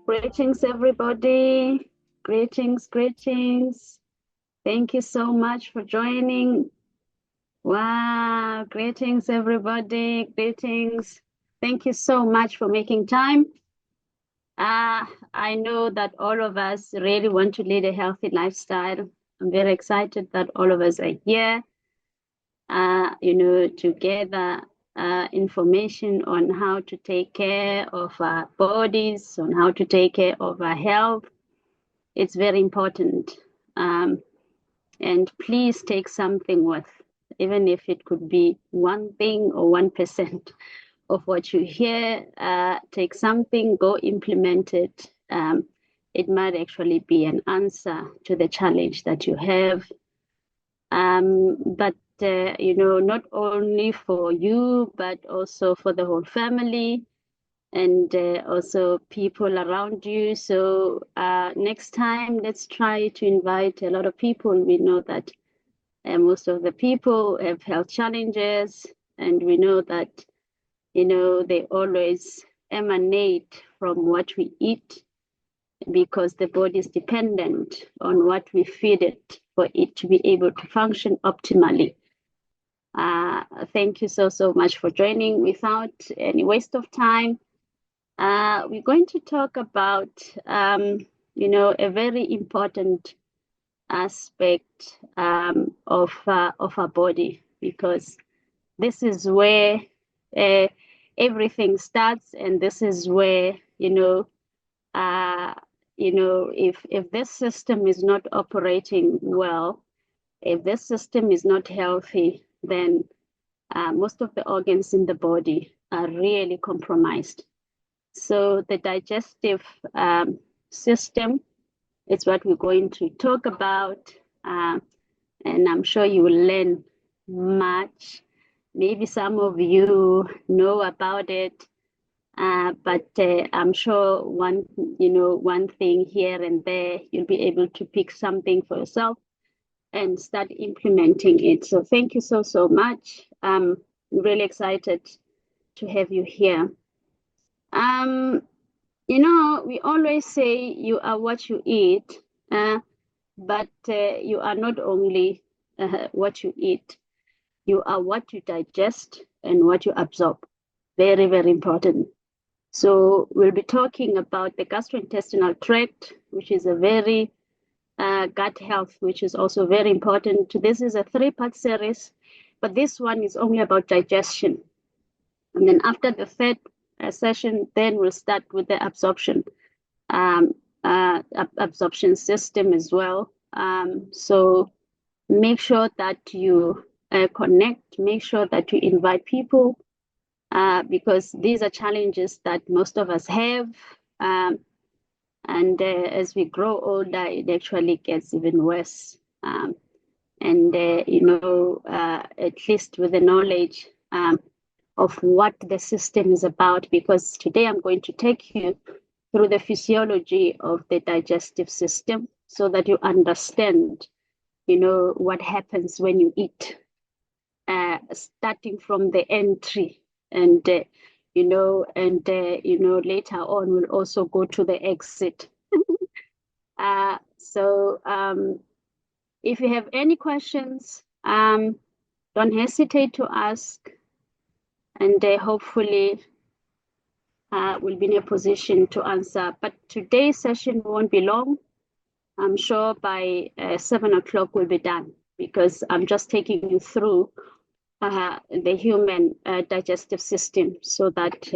Greetings, everybody. Greetings, greetings. Thank you so much for joining. Wow, greetings, everybody. Greetings. Thank you so much for making time. I know that all of us really want to lead a healthy lifestyle. I'm very excited that all of us are here, to gather information on how to take care of our bodies, on how to take care of our health. It's very important. And please take something worth, even if it could be one thing or 1% of what you hear. Take something, go implement it. It might actually be an answer to the challenge that you have. But not only for you, but also for the whole family and also people around you. So next time, let's try to invite a lot of people. We know that most of the people have health challenges, and we know that, they always emanate from what we eat, because the body is dependent on what we feed it for it to be able to function optimally. Thank you so much for joining. Without any waste of time, we're going to talk about, a very important aspect of our body, because this is where everything starts, and this is where, if this system is not operating well, if this system is not healthy, then most of the organs in the body are really compromised. So the digestive system is what we're going to talk about, and I'm sure you will learn much. Maybe some of you know about it, but I'm sure one thing here and there, you'll be able to pick something for yourself and start implementing it. So thank you so much. I'm really excited to have you here. We always say you are what you eat, but you are not only what you eat, you are what you digest and what you absorb. Very, very important. So we'll be talking about the gastrointestinal tract, which is a very gut health, which is also very important. This is a 3-part series, but this one is only about digestion. And then after the third session, then we'll start with the absorption system as well. So make sure that you connect, make sure that you invite people, because these are challenges that most of us have. And as we grow older, it actually gets even worse. At least with the knowledge of what the system is about, because today I'm going to take you through the physiology of the digestive system so that you understand, what happens when you eat, starting from the entry and, later on we'll also go to the exit. So if you have any questions, don't hesitate to ask, and hopefully we'll be in a position to answer. But today's session won't be long. I'm sure by 7 o'clock we'll be done, because I'm just taking you through the human digestive system so that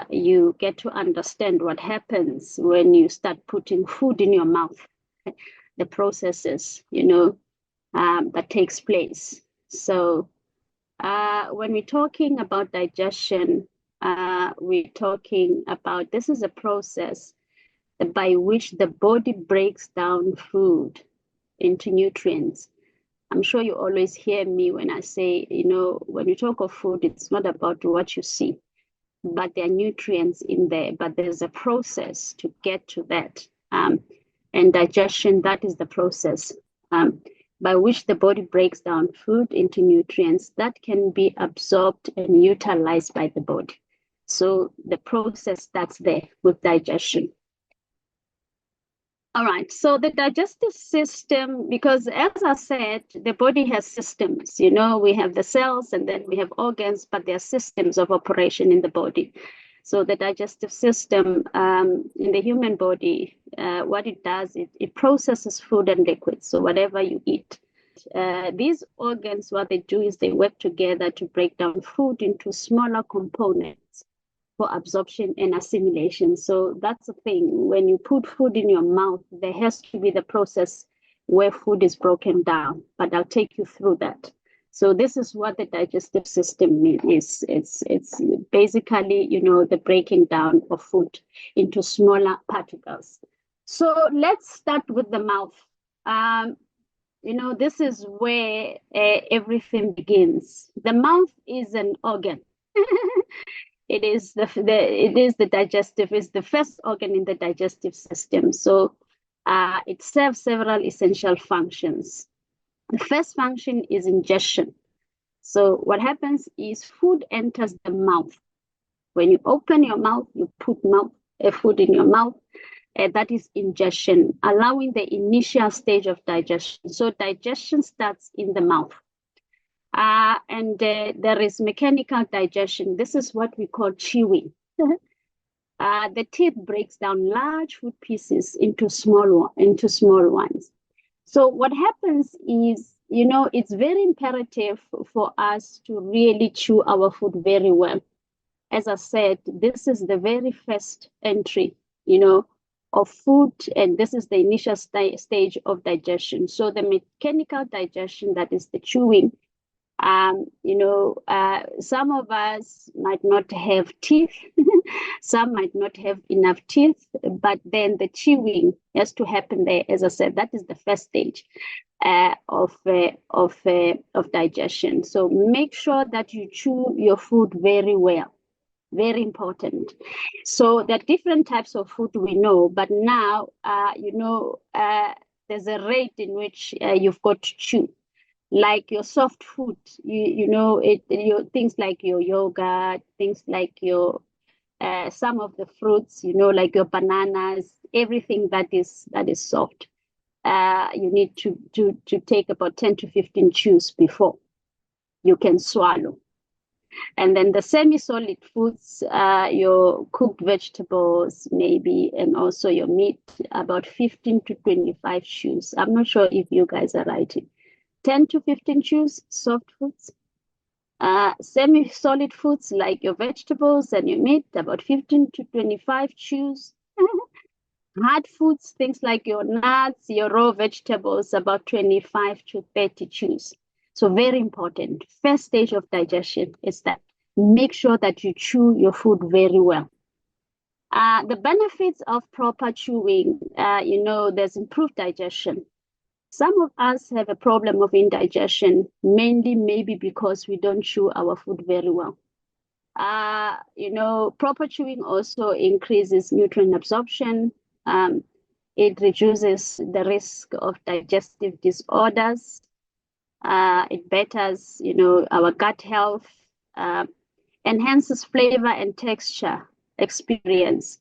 you get to understand what happens when you start putting food in your mouth, the processes, that takes place. So when we're talking about digestion, we're talking about, this is a process by which the body breaks down food into nutrients. I'm sure you always hear me when I say, when you talk of food, it's not about what you see, but there are nutrients in there, but there's a process to get to that. And digestion, that is the process by which the body breaks down food into nutrients that can be absorbed and utilized by the body. So the process starts there with digestion. All right, so the digestive system, because as I said, the body has systems. We have the cells and then we have organs, but there are systems of operation in the body. So the digestive system in the human body, what it does, it processes food and liquids, so whatever you eat. These organs, what they do is they work together to break down food into smaller components for absorption and assimilation. So that's the thing. When you put food in your mouth, there has to be the process where food is broken down, but I'll take you through that. So this is what the digestive system is. It's basically, the breaking down of food into smaller particles. So let's start with the mouth. This is where everything begins. The mouth is an organ. It is the digestive, is the first organ in the digestive system. So it serves several essential functions. The first function is ingestion. So what happens is food enters the mouth. When you open your mouth, you put food in your mouth. That is ingestion, allowing the initial stage of digestion. So digestion starts in the mouth. And there is mechanical digestion. This is what we call chewing. The teeth breaks down large food pieces into small ones. So what happens is, it's very imperative for us to really chew our food very well. As I said, this is the very first entry, of food, and this is the initial stage of digestion. So the mechanical digestion, that is the chewing, some of us might not have teeth, some might not have enough teeth, but then the chewing has to happen there. As I said, that is the first stage of digestion. So make sure that you chew your food very well. Very important. So there are different types of food we know, but now, there's a rate in which you've got to chew. Like your soft food, things like your yogurt, things like your some of the fruits, like your bananas, everything that is soft. You need to take about 10 to 15 chews before you can swallow. And then the semi-solid foods, your cooked vegetables, maybe, and also your meat, about 15 to 25 chews. I'm not sure if you guys are writing. 10 to 15 chews, soft foods. Semi-solid foods like your vegetables and your meat, about 15 to 25 chews. Hard foods, things like your nuts, your raw vegetables, about 25 to 30 chews. So very important. First stage of digestion is that. Make sure that you chew your food very well. The benefits of proper chewing, there's improved digestion. Some of us have a problem of indigestion, mainly maybe because we don't chew our food very well. Proper chewing also increases nutrient absorption. It reduces the risk of digestive disorders. It betters, our gut health, enhances flavor and texture experience.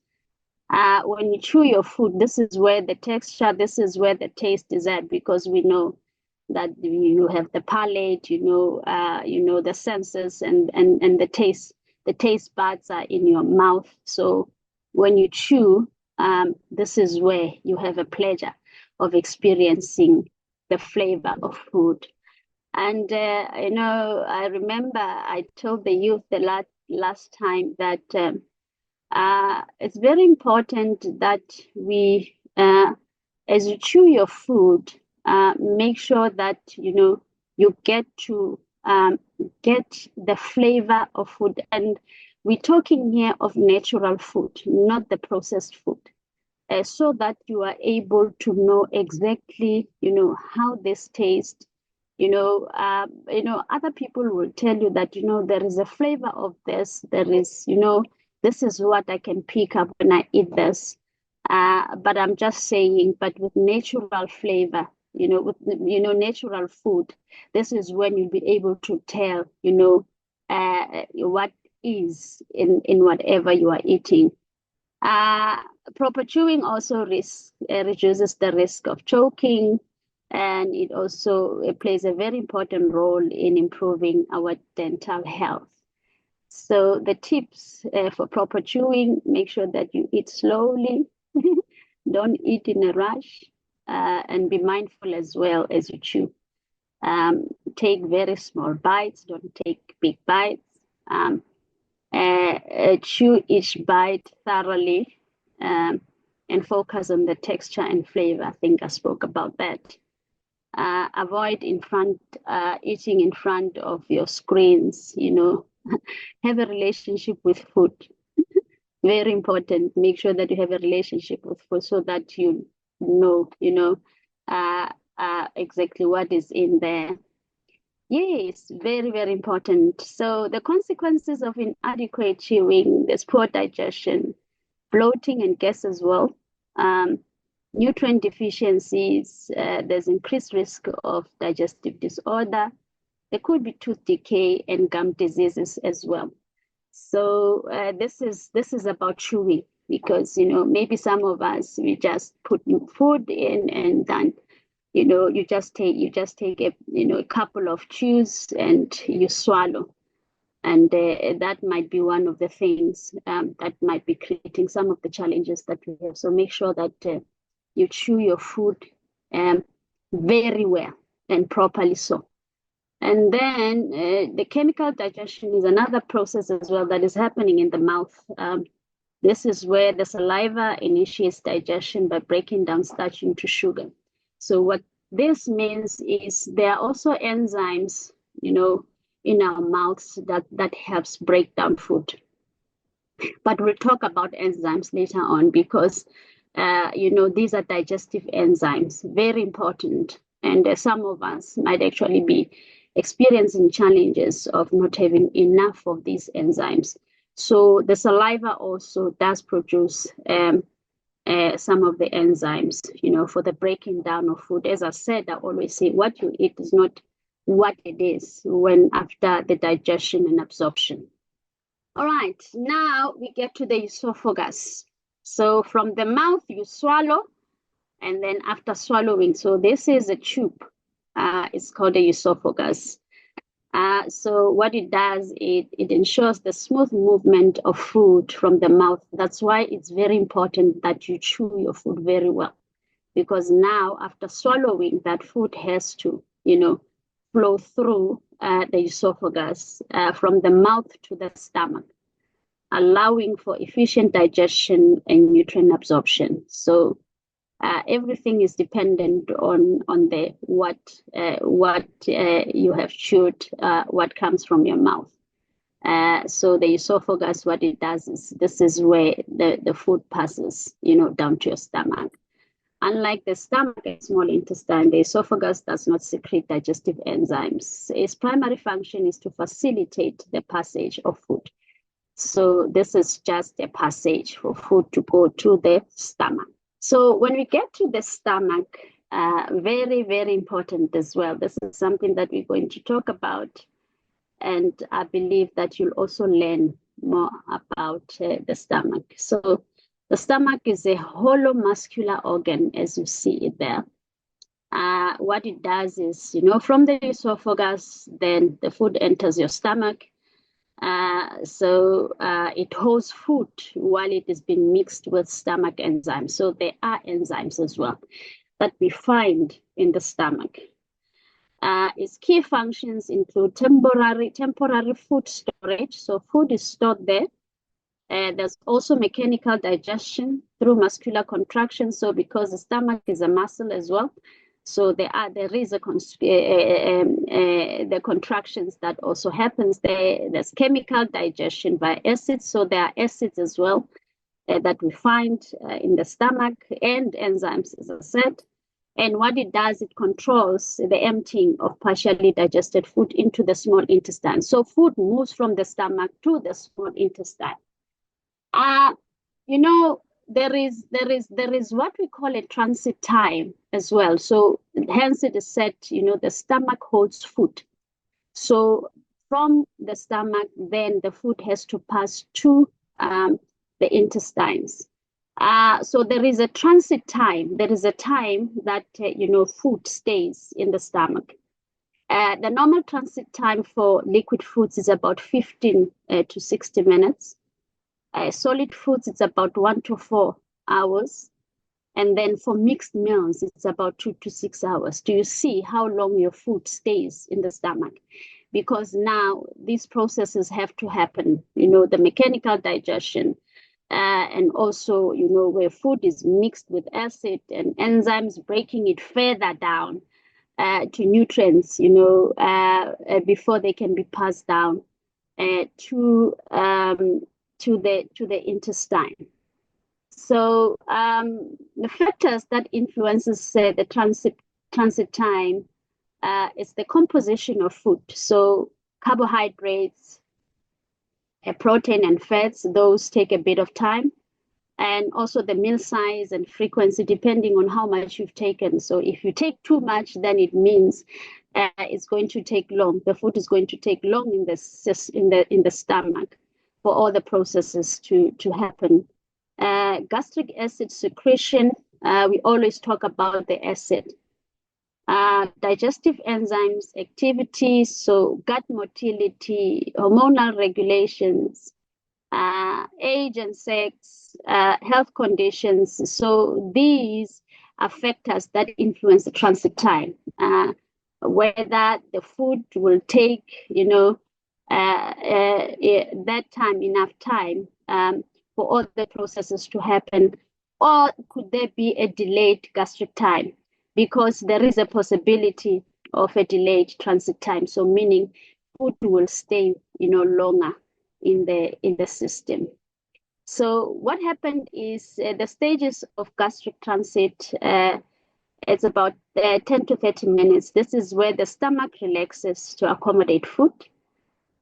When you chew your food, this is where the texture, this is where the taste is at, because we know that you have the palate, the senses and the taste. The taste buds are in your mouth. So when you chew, this is where you have a pleasure of experiencing the flavor of food. And, I remember I told the youth the last time that it's very important that we, as you chew your food, make sure that, you get to get the flavor of food. And we're talking here of natural food, not the processed food. So that you are able to know exactly, how this tastes. Other people will tell you that, there is a flavor of this. There is, this is what I can pick up when I eat this. But I'm just saying, but with natural flavor, with, natural food, this is when you'll be able to tell, what ease in whatever you are eating. Proper chewing also reduces the risk of choking, and it also plays a very important role in improving our dental health. So the tips for proper chewing: make sure that you eat slowly, don't eat in a rush, and be mindful as well as you chew. Take very small bites, don't take big bites. Chew each bite thoroughly, and focus on the texture and flavor. I think I spoke about that. Avoid eating in front of your screens. Have a relationship with food. Very important. Make sure that you have a relationship with food so that you know, exactly what is in there. Yes, very, very important. So the consequences of inadequate chewing, there's poor digestion, bloating and gas as well, nutrient deficiencies, there's increased risk of digestive disorder. There could be tooth decay and gum diseases as well. So this is about chewing, because maybe some of us, we just put food in, and then you just take a couple of chews and you swallow, and that might be one of the things that might be creating some of the challenges that we have. So make sure that you chew your food very well and properly so. And then the chemical digestion is another process as well that is happening in the mouth. This is where the saliva initiates digestion by breaking down starch into sugar. So what this means is there are also enzymes, in our mouths that helps break down food. But we'll talk about enzymes later on, because these are digestive enzymes, very important. And some of us might actually be experiencing challenges of not having enough of these enzymes. So the saliva also does produce some of the enzymes, for the breaking down of food. As I said, I always say what you eat is not what it is when after the digestion and absorption. All right, now we get to the esophagus. So from the mouth, you swallow, and then after swallowing, so this is a tube. It's called the esophagus. So what it does, it ensures the smooth movement of food from the mouth. That's why it's very important that you chew your food very well, because now after swallowing, that food has to, flow through the esophagus from the mouth to the stomach, allowing for efficient digestion and nutrient absorption. So everything is dependent on the what you have chewed, what comes from your mouth. So the esophagus, what it does is, this is where the food passes, down to your stomach. Unlike the stomach and small intestine, the esophagus does not secrete digestive enzymes. Its primary function is to facilitate the passage of food. So this is just a passage for food to go to the stomach. So when we get to the stomach, very, very important as well. This is something that we're going to talk about. And I believe that you'll also learn more about the stomach. So the stomach is a hollow muscular organ, as you see it there. What it does is, from the esophagus, then the food enters your stomach. So it holds food while it is being mixed with stomach enzymes. So there are enzymes as well that we find in the stomach. Its key functions include temporary food storage. So food is stored there. There's also mechanical digestion through muscular contraction. So because the stomach is a muscle as well, so there is the contractions that also happens there. There's chemical digestion by acids. So there are acids as well that we find in the stomach, and enzymes, as I said. And what it does, it controls the emptying of partially digested food into the small intestine. So food moves from the stomach to the small intestine. There is what we call a transit time as well. So hence it is said, the stomach holds food. So from the stomach, then the food has to pass to the intestines. So there is a transit time. There is a time that, food stays in the stomach. The normal transit time for liquid foods is about 15 to 60 minutes. Solid foods, it's about 1 to 4 hours. And then for mixed meals, it's about 2 to 6 hours. Do you see how long your food stays in the stomach? Because now these processes have to happen, the mechanical digestion, and also, where food is mixed with acid and enzymes breaking it further down to nutrients, before they can be passed down to the intestine. So the factors that influences the transit time is the composition of food. So carbohydrates, protein and fats, those take a bit of time. And also the meal size and frequency, depending on how much you've taken. So if you take too much, then it means it's going to take long. The food is going to take long in the stomach for all the processes to happen. Gastric acid secretion, we always talk about the acid. Digestive enzymes activities, so gut motility, hormonal regulations, age and sex, health conditions. So these are factors that influence the transit time. Whether the food will take, that time, enough time for all the processes to happen, or could there be a delayed gastric time? Because there is a possibility of a delayed transit time. So meaning food will stay, longer in the system. So what happened is the stages of gastric transit, it's about 10 to 30 minutes. This is where the stomach relaxes to accommodate food.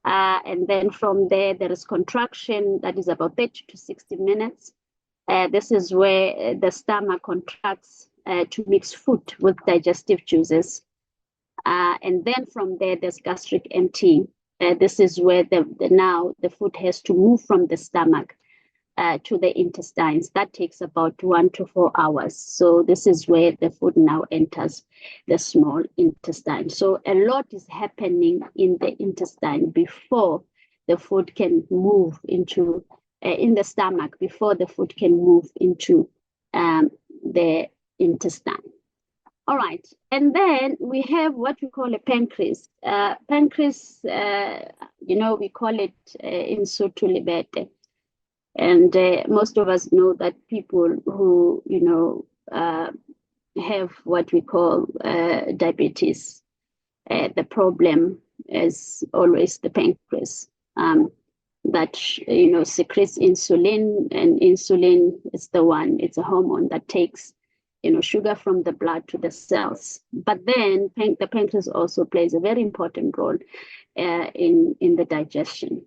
And then from there is contraction that is about 30 to 60 minutes. This is where the stomach contracts to mix food with digestive juices. And then from there's gastric emptying. This is where now the food has to move from the stomach to the intestines. That takes about 1 to 4 hours. So this is where the food now enters the small intestine. So a lot is happening in the intestine before the food can move into, in the stomach, before the food can move into the intestine. All right, and then we have what we call a pancreas. Pancreas, we call it insutu libete. And most of us know that people who, have what we call diabetes, the problem is always the pancreas that, secretes insulin, and insulin is it's a hormone that takes sugar from the blood to the cells. But then the pancreas also plays a very important role in the digestion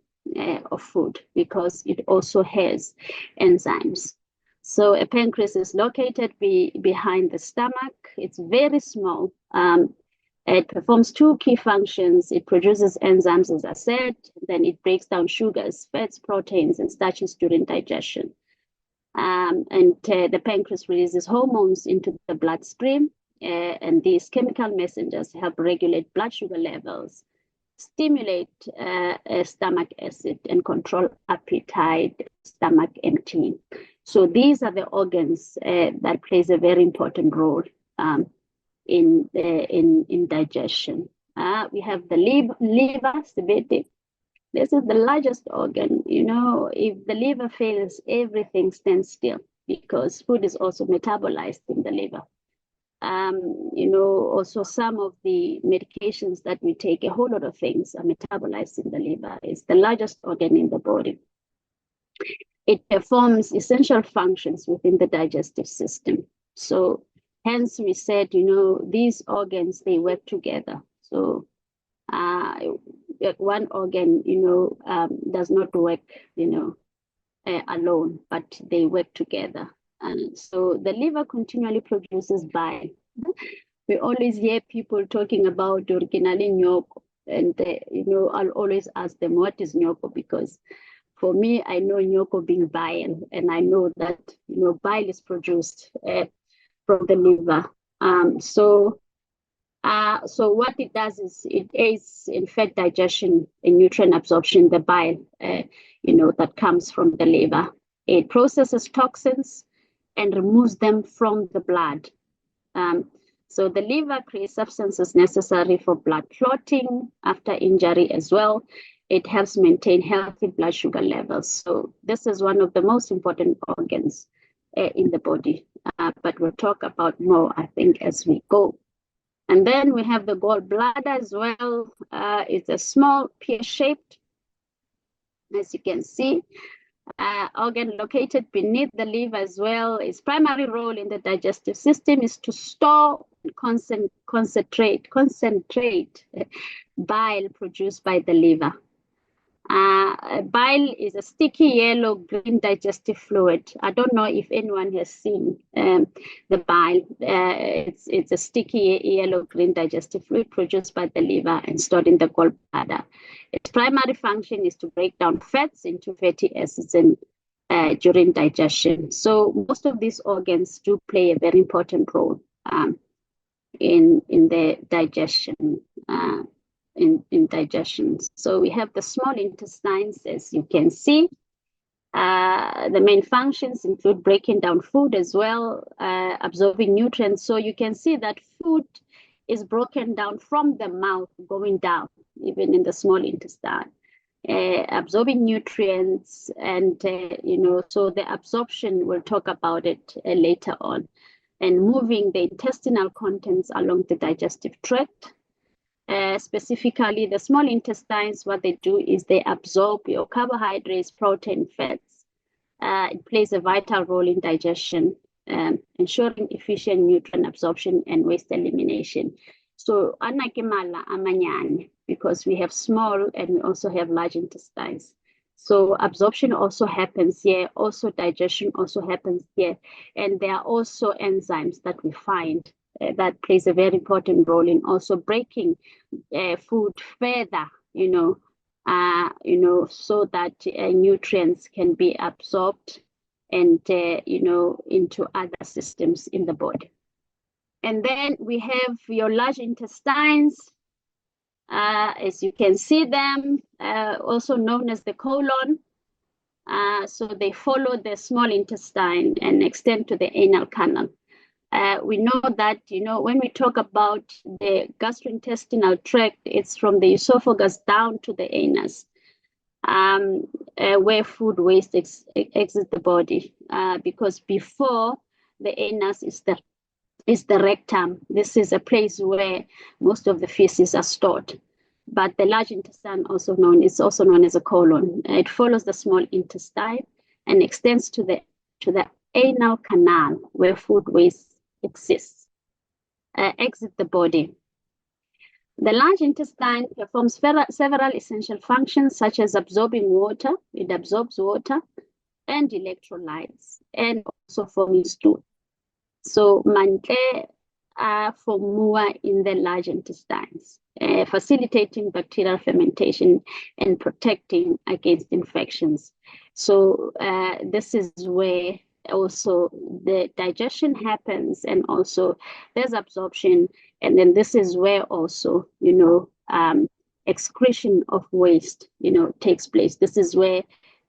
of food, because it also has enzymes. So a pancreas is located behind the stomach. It's very small. It performs 2 key functions. It produces enzymes, as I said, then it breaks down sugars, fats, proteins, and starches during digestion. And the pancreas releases hormones into the bloodstream, and these chemical messengers help regulate blood sugar levels, stimulate stomach acid, and control appetite, stomach emptying. So these are the organs that plays a very important role in digestion. We have the liver, sibete. This is the largest organ. If the liver fails, everything stands still, because food is also metabolized in the liver. Also some of the medications that we take, a whole lot of things are metabolized in the liver. It's the largest organ in the body. It performs essential functions within the digestive system. So hence we said, these organs, they work together. So one organ, does not work, alone, but they work together. And so the liver continually produces bile. We always hear people talking about originally nyoko. And, I'll always ask them, what is nyoko? Because for me, I know nyoko being bile, and I know that, bile is produced from the liver. So what it does is it aids in fat digestion and nutrient absorption, the bile, that comes from the liver. It processes toxins and removes them from the blood. So the liver creates substances necessary for blood clotting after injury as well. It helps maintain healthy blood sugar levels. So this is one of the most important organs in the body. But we'll talk about more, I think, as we go. And then we have the gallbladder as well. It's a small pear-shaped, as you can see, organ located beneath the liver as well. Its primary role in the digestive system is to store and concentrate bile produced by the liver. Bile is a sticky yellow-green digestive fluid. I don't know if anyone has seen the bile. It's a sticky yellow-green digestive fluid produced by the liver and stored in the gallbladder. Its primary function is to break down fats into fatty acids during digestion. So most of these organs do play a very important role in the digestion. In digestion. So we have the small intestines, as you can see. The main functions include breaking down food as well, absorbing nutrients. So you can see that food is broken down from the mouth going down, even in the small intestine, absorbing nutrients. And, so the absorption, we'll talk about it later on, and moving the intestinal contents along the digestive tract. Specifically, the small intestines, what they do is they absorb your carbohydrates, protein, fats. It plays a vital role in digestion, ensuring efficient nutrient absorption and waste elimination. So, anakimala amanyane, because we have small and we also have large intestines. So absorption also happens here, also digestion also happens here. And there are also enzymes that we find that plays a very important role in also breaking food further, so that nutrients can be absorbed and, into other systems in the body. And then we have your large intestines, as you can see them, also known as the colon. So they follow the small intestine and extend to the anal canal. We know that, when we talk about the gastrointestinal tract, it's from the esophagus down to the anus, where food waste exits the body. Because before the anus is the rectum. This is a place where most of the feces are stored. But the large intestine, is also known as a colon. It follows the small intestine and extends to the anal canal, where food waste exists, exit the body. The large intestine performs several essential functions, such as absorbing water. It absorbs water and electrolytes, and also forming stool. So mantle formua in the large intestines, facilitating bacterial fermentation and protecting against infections. So this is where also the digestion happens, and also there's absorption, and then this is where also excretion of waste takes place. This is where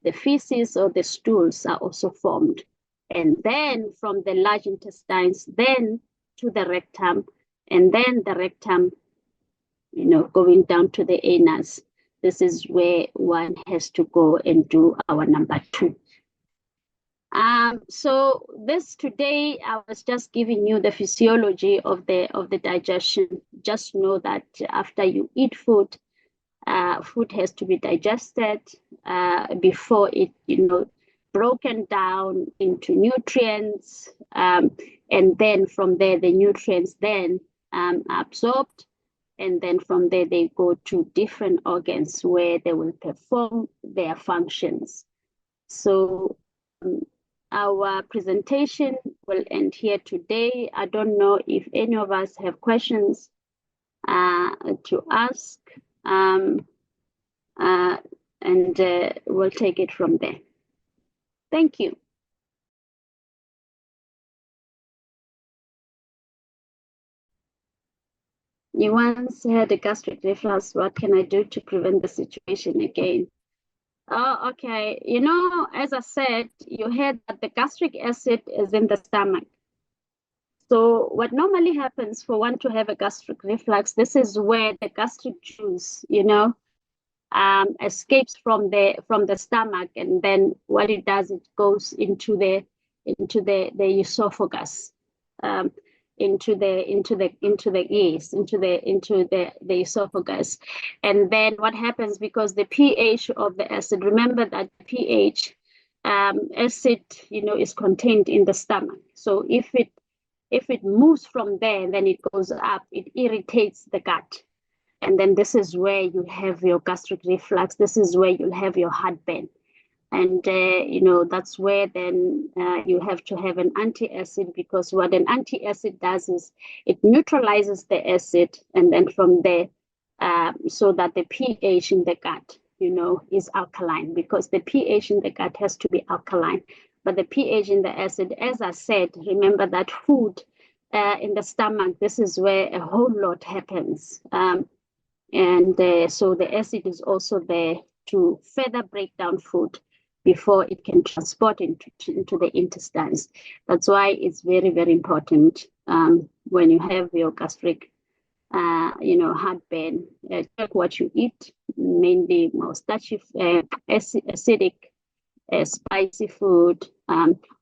the feces or the stools are also formed, and then from the large intestines then to the rectum, and then the rectum going down to the anus. This is where one has to go and do our number 2. So this today, I was just giving you the physiology of the digestion. Just know that after you eat food, food has to be digested before it, broken down into nutrients, and then from there the nutrients then are absorbed, and then from there they go to different organs where they will perform their functions. So our presentation will end here today. I don't know if any of us have questions to ask. and we'll take it from there. Thank you. You once had a gastric reflux. What can I do to prevent the situation again? Oh, okay. You know, as I said, you heard that the gastric acid is in the stomach. So what normally happens for one to have a gastric reflux, this is where the gastric juice, escapes from the stomach, and then what it does, it goes into the esophagus, um, into the esophagus, and then what happens, because the pH of the acid, remember that pH acid, is contained in the stomach. So if it moves from there, then it goes up, it irritates the gut. And then this is where you have your gastric reflux. This is where you'll have your heartburn. And, that's where then you have to have an antacid, because what an antacid does is it neutralizes the acid. And then from there, so that the pH in the gut, is alkaline, because the pH in the gut has to be alkaline. But the pH in the acid, as I said, remember that food in the stomach, this is where a whole lot happens. And so the acid is also there to further break down food before it can transport into the intestines. That's why it's very, very important when you have your gastric, heartburn, check what you eat, mainly more starchy, acidic, spicy food.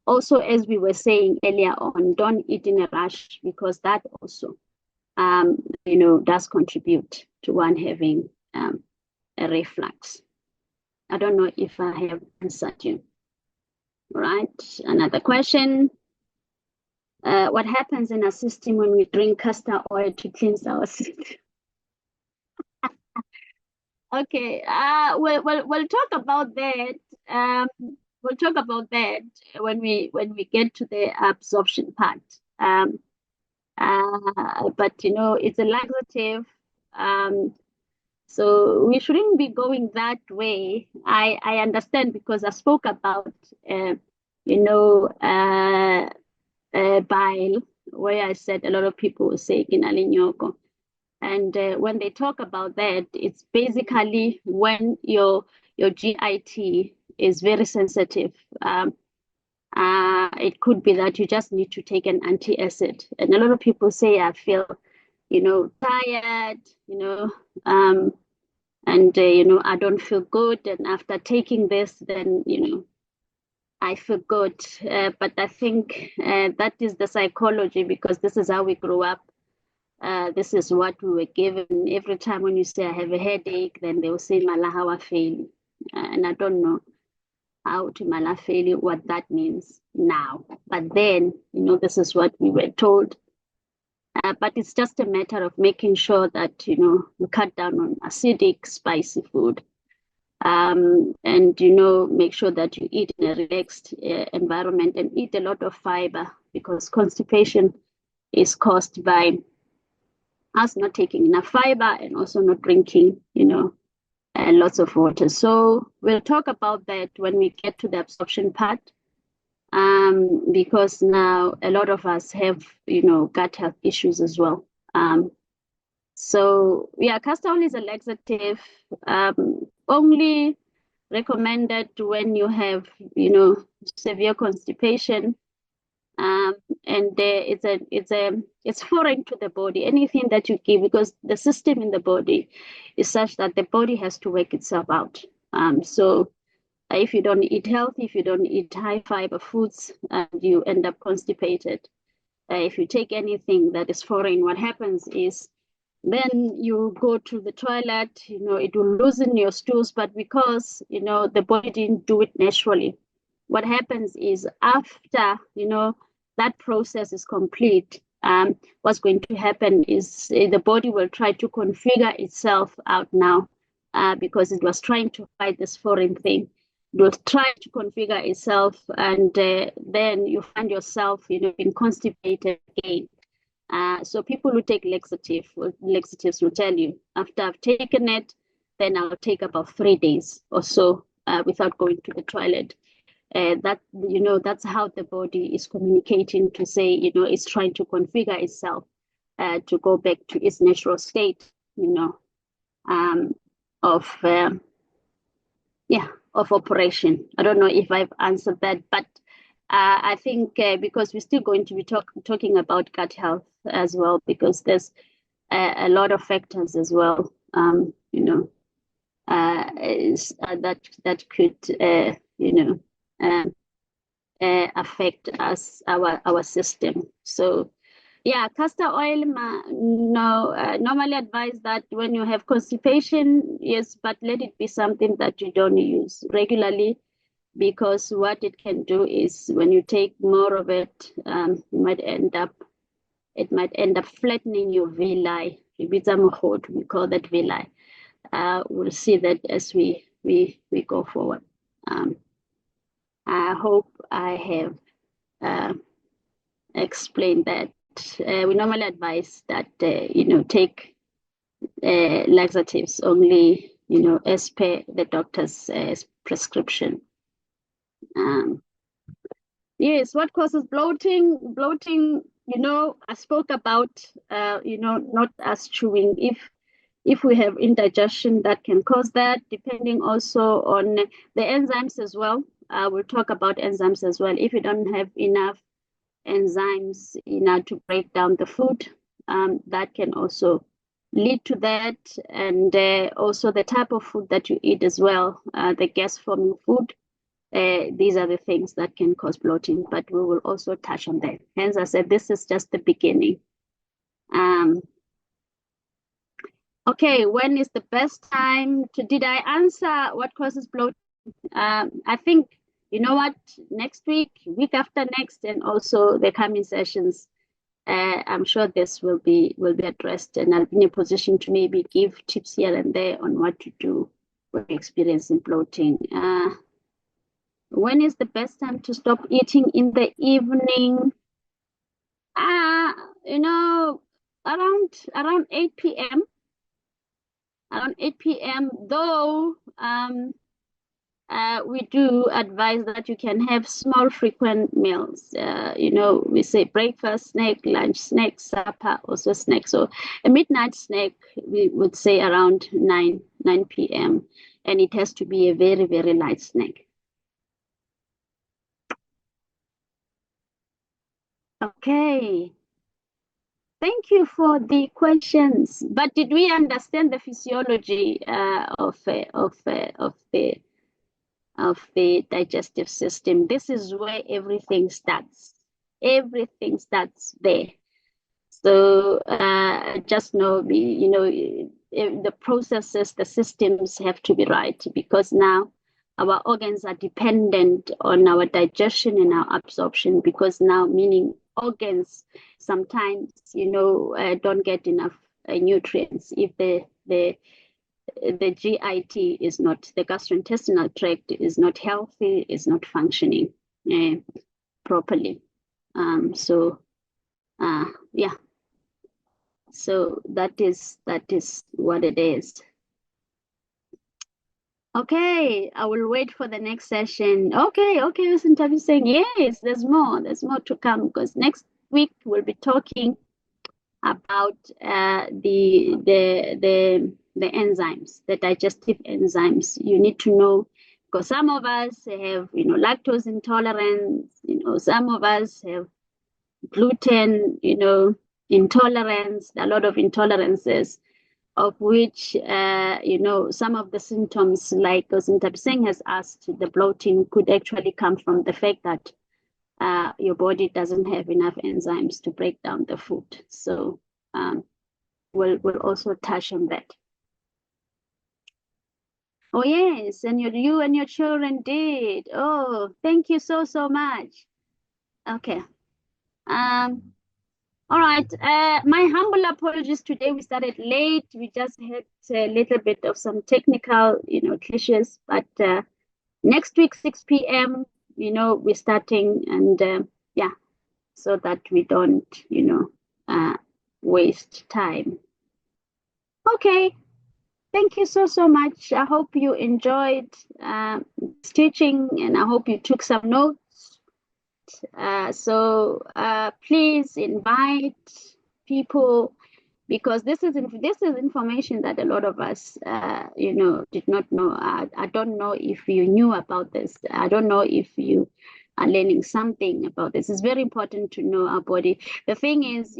Also, as we were saying earlier on, don't eat in a rush, because that also does contribute to one having a reflux. I don't know if I have answered you. Right. Another question. What happens in our system when we drink castor oil to cleanse our system? Okay. We'll talk about that. We'll talk about that when we get to the absorption part. But it's a laxative. So we shouldn't be going that way. I understand, because I spoke about, bile, where I said a lot of people will say kinalinyoko. And when they talk about that, it's basically when your GIT is very sensitive. It could be that you just need to take an antacid. And a lot of people say, I feel, tired, and I don't feel good. And after taking this, then, I feel good. But I think that is the psychology, because this is how we grew up. This is what we were given. Every time when you say I have a headache, then they will say malahawa fail. And I don't know how to malafeli, what that means now. But then, this is what we were told. But it's just a matter of making sure that, you cut down on acidic, spicy food. And, make sure that you eat in a relaxed environment, and eat a lot of fiber, because constipation is caused by us not taking enough fiber and also not drinking, lots of water. So we'll talk about that when we get to the absorption part, because now a lot of us have, gut health issues as well. So yeah, castor oil is a laxative, only recommended when you have, severe constipation. And it's foreign to the body. Anything that you give, because the system in the body is such that the body has to work itself out. So if you don't eat healthy, if you don't eat high fiber foods, you end up constipated. If you take anything that is foreign, what happens is then you go to the toilet, it will loosen your stools, but because, the body didn't do it naturally, what happens is after, that process is complete, what's going to happen is the body will try to configure itself out now, because it was trying to fight this foreign thing. It will try to configure itself, and then you find yourself, being constipated again. So people who take laxatives will tell you, after I've taken it, then I'll take about 3 days or so without going to the toilet. That's how the body is communicating to say, it's trying to configure itself to go back to its natural state, um, of of operation. I don't know if I've answered that, but I think because we're still going to be talking about gut health as well, because there's a lot of factors as well, that could, um, affect our system. So yeah, castor oil, no, normally advise that when you have constipation, yes, but let it be something that you don't use regularly, because what it can do is when you take more of it, it might end up flattening your villi. We call that villi. We'll see that as we go forward. I hope I have explained that. We normally advise that take laxatives only as per the doctor's prescription. Yes, what causes bloating? Bloating, I spoke about not us chewing. If we have indigestion, that can cause that, depending also on the enzymes as well. We'll talk about enzymes as well. If you don't have enough enzymes to break down the food, that can also lead to that. And also the type of food that you eat as well, the gas forming food. These are the things that can cause bloating, but we will also touch on that. Hence, I said this is just the beginning. Okay, when is the best time did I answer what causes bloating? I think, you know what, next week after next, and also the coming sessions, I'm sure this will be addressed, and I'll be in a position to maybe give tips here and there on what to do when experiencing bloating. When is the best time to stop eating in the evening? Around 8 p.m. Around 8 p.m. Though we do advise that you can have small frequent meals. We say breakfast snack, lunch snack, supper, also snack. So a midnight snack, we would say around 9 p.m. And it has to be a very, very light snack. Okay. Thank you for the questions. But did we understand the physiology of the digestive system? This is where everything starts. Everything starts there. So just know, the processes, the systems have to be right, because now our organs are dependent on our digestion and our absorption, because now, meaning organs sometimes, don't get enough nutrients if the GIT is not, the gastrointestinal tract is not healthy, is not functioning properly. Yeah. So that is what it is. Okay, I will wait for the next session. Okay, listen to you saying yes, there's more to come, because next week we'll be talking about the enzymes, the digestive enzymes. You need to know, because some of us have lactose intolerance, some of us have gluten intolerance, a lot of intolerances, of which some of the symptoms, like Gosintab Singh has asked, the bloating could actually come from the fact that your body doesn't have enough enzymes to break down the food. So we'll also touch on that. Oh yes, and you and your children did. Oh, thank you so much. Okay. All right. My humble apologies. Today we started late. We just had a little bit of some technical, glitches. But next week, 6 p.m., we're starting, and yeah, so that we don't, waste time. Okay, thank you so much. I hope you enjoyed this teaching, and I hope you took some notes. So please invite people, because this is information that a lot of us did not know. I don't know if you knew about this. I don't know if you are learning something about this. It's very important to know our body. The thing is,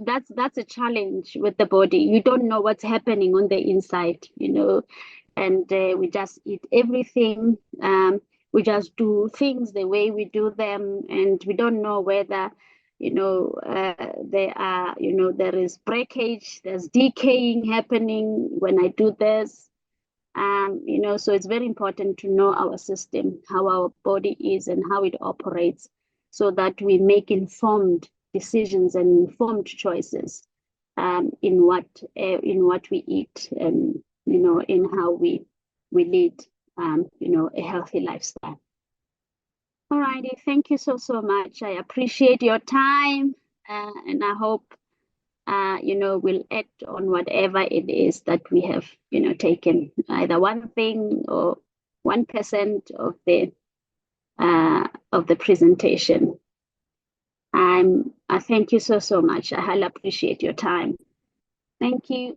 that's a challenge with the body. You don't know what's happening on the inside, and we just eat everything. We just do things the way we do them, and we don't know whether there is breakage, there's decaying happening when I do this. So it's very important to know our system, how our body is and how it operates, so that we make informed decisions and informed choices in what we eat, and in how we lead a healthy lifestyle. All righty, thank you so much. I appreciate your time, and I hope we'll act on whatever it is that we have taken, either one thing or 1% of the presentation. I thank you so much. I highly appreciate your time. Thank you.